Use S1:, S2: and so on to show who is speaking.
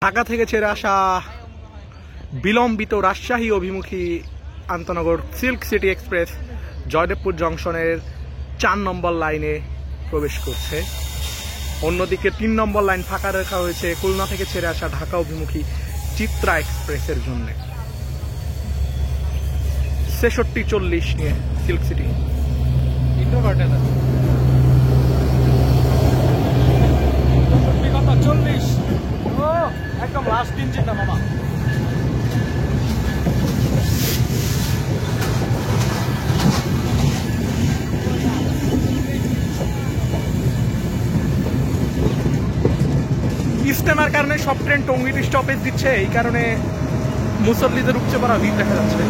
S1: ঢাকা থেকে ছেড়ে আসা বিলম্বিত রাজশাহী অভিমুখী আন্তনগর সিল্ক সিটি এক্সপ্রেস জয়দেবপুর জংশনের ৪ নম্বর লাইনে প্রবেশ করছে। অন্যদিকে ৩ নম্বর লাইন ফাঁকা রাখা হয়েছে খুলনা থেকে ছেড়ে আসা ঢাকা অভিমুখী চিত্রা এক্সপ্রেসের জন্য। ৬৬-৪০ নিয়ে সিল্ক সিটি একদম লাস্ট ইঞ্জিন না মামা। ইস্তেমার কারণে সব ট্রেন টঙ্গীর স্টপেজ দিচ্ছে, এই কারণে মুসল্লিদের উপচে পড়া ভিড় দেখা যাচ্ছে।